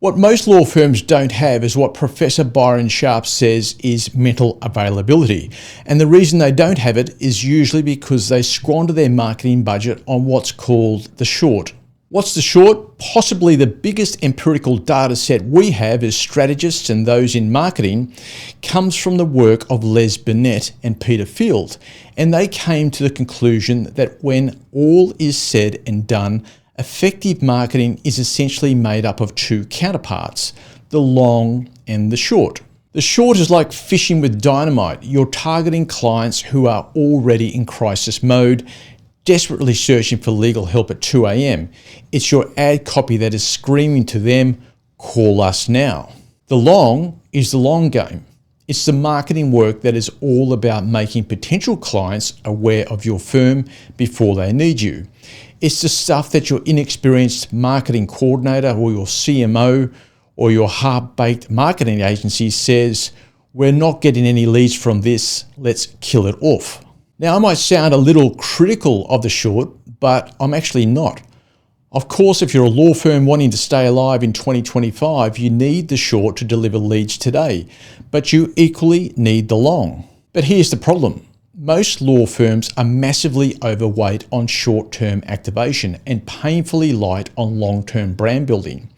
What most law firms don't have is what Professor Byron Sharp says is mental availability. And the reason they don't have it is usually because they squander their marketing budget on what's called the short. What's the short? Possibly the biggest empirical data set we have as strategists and those in marketing comes from the work of Binet and Peter Field. And they came to the conclusion that when all is said and done, effective marketing is essentially made up of two counterparts, the long and the short. The short is like fishing with dynamite. You're targeting clients who are already in crisis mode, desperately searching for legal help at 2 a.m. It's your ad copy that is screaming to them, call us now. The long is the long game. It's the marketing work that is all about making potential clients aware of your firm before they need you. It's the stuff that your inexperienced marketing coordinator or your CMO or your half-baked marketing agency says, we're not getting any leads from this, let's kill it off. Now, I might sound a little critical of the short, but I'm actually not. Of course, if you're a law firm wanting to stay alive in 2025, you need the short to deliver leads today, but you equally need the long. But here's the problem. Most law firms are massively overweight on short-term activation and painfully light on long-term brand building.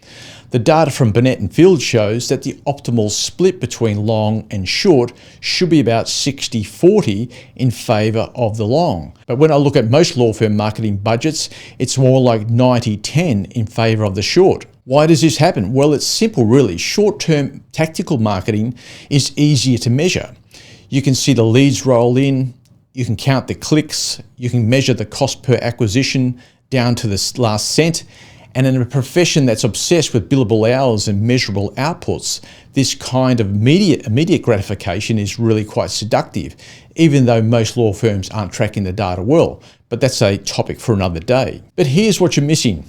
The data from Binet and Field shows that the optimal split between long and short should be about 60-40 in favour of the long. But when I look at most law firm marketing budgets, it's more like 90-10 in favour of the short. Why does this happen? Well, it's simple really. Short-term tactical marketing is easier to measure. You can see the leads roll in, you can count the clicks, you can measure the cost per acquisition down to the last cent. And in a profession that's obsessed with billable hours and measurable outputs, this kind of immediate gratification is really quite seductive, even though most law firms aren't tracking the data well. But that's a topic for another day. But here's what you're missing.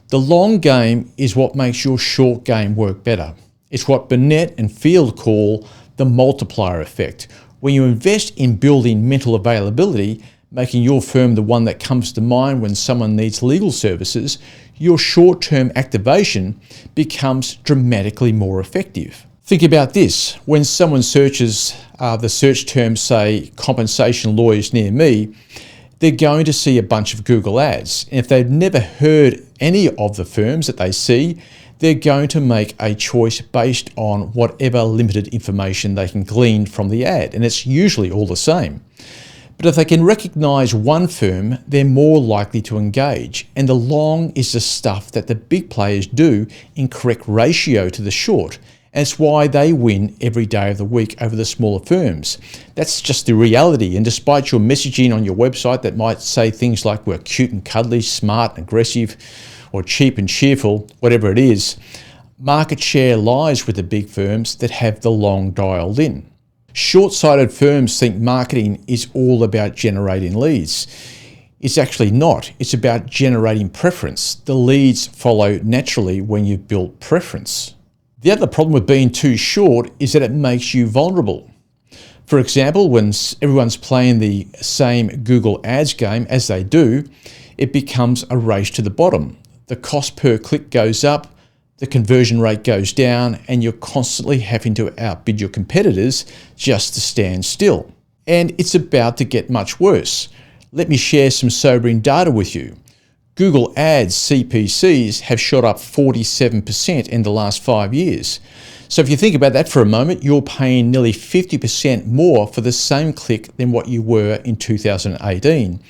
The long game is what makes your short game work better. It's what Binet and Field call the multiplier effect. When you invest in building mental availability, making your firm the one that comes to mind when someone needs legal services, your short-term activation becomes dramatically more effective. Think about this. When someone searches the search term, say, compensation lawyers near me, they're going to see a bunch of Google ads. And if they've never heard any of the firms that they see, they're going to make a choice based on whatever limited information they can glean from the ad. And it's usually all the same. But if they can recognize one firm, they're more likely to engage. And the long is the stuff that the big players do in correct ratio to the short. And it's why they win every day of the week over the smaller firms. That's just the reality. And despite your messaging on your website that might say things like we're cute and cuddly, smart and aggressive, or cheap and cheerful, whatever it is, market share lies with the big firms that have the long dialed in. Short-sighted firms think marketing is all about generating leads. It's actually not. It's about generating preference. The leads follow naturally when you've built preference. The other problem with being too short is that it makes you vulnerable. For example, when everyone's playing the same Google Ads game as they do, it becomes a race to the bottom. The cost per click goes up, the conversion rate goes down, and you're constantly having to outbid your competitors just to stand still. And it's about to get much worse. Let me share some sobering data with you. Google Ads CPCs have shot up 47% in the last 5 years. So if you think about that for a moment, you're paying nearly 50% more for the same click than what you were in 2018.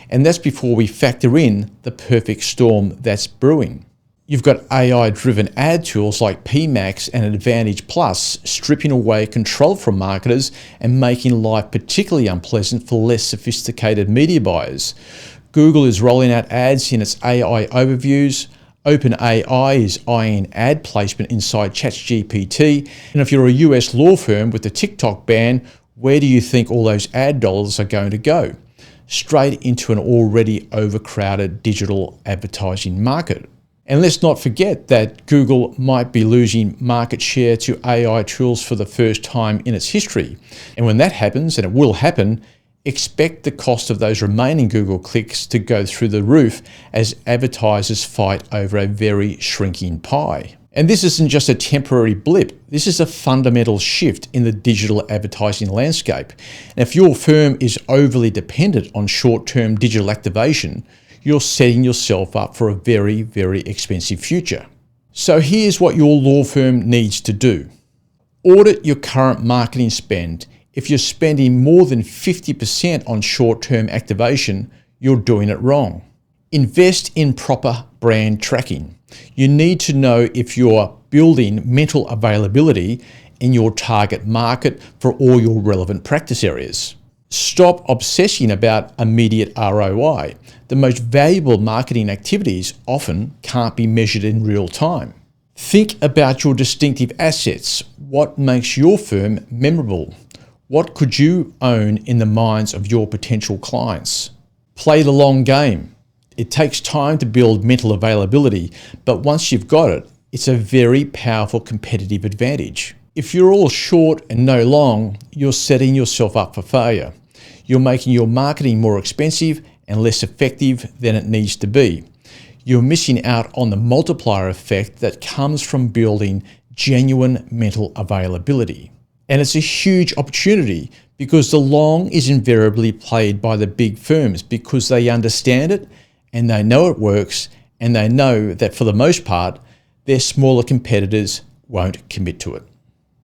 And that's before we factor in the perfect storm that's brewing. You've got AI-driven ad tools like PMax and Advantage Plus stripping away control from marketers and making life particularly unpleasant for less sophisticated media buyers. Google is rolling out ads in its AI overviews. OpenAI is eyeing ad placement inside ChatGPT. And if you're a US law firm with the TikTok ban, where do you think all those ad dollars are going to go? Straight into an already overcrowded digital advertising market. And let's not forget that Google might be losing market share to AI tools for the first time in its history. And when that happens, and it will happen, expect the cost of those remaining Google clicks to go through the roof as advertisers fight over a very shrinking pie. And this isn't just a temporary blip. This is a fundamental shift in the digital advertising landscape. And if your firm is overly dependent on short-term digital activation, you're setting yourself up for a very, very expensive future. So here's what your law firm needs to do. Audit your current marketing spend. If you're spending more than 50% on short-term activation, you're doing it wrong. Invest in proper brand tracking. You need to know if you're building mental availability in your target market for all your relevant practice areas. Stop obsessing about immediate ROI. The most valuable marketing activities often can't be measured in real time. Think about your distinctive assets. What makes your firm memorable? What could you own in the minds of your potential clients? Play the long game. It takes time to build mental availability, but once you've got it, it's a very powerful competitive advantage. If you're all short and no long, you're setting yourself up for failure. You're making your marketing more expensive and less effective than it needs to be. You're missing out on the multiplier effect that comes from building genuine mental availability. And it's a huge opportunity because the long is invariably played by the big firms because they understand it and they know it works, and they know that for the most part, their smaller competitors won't commit to it.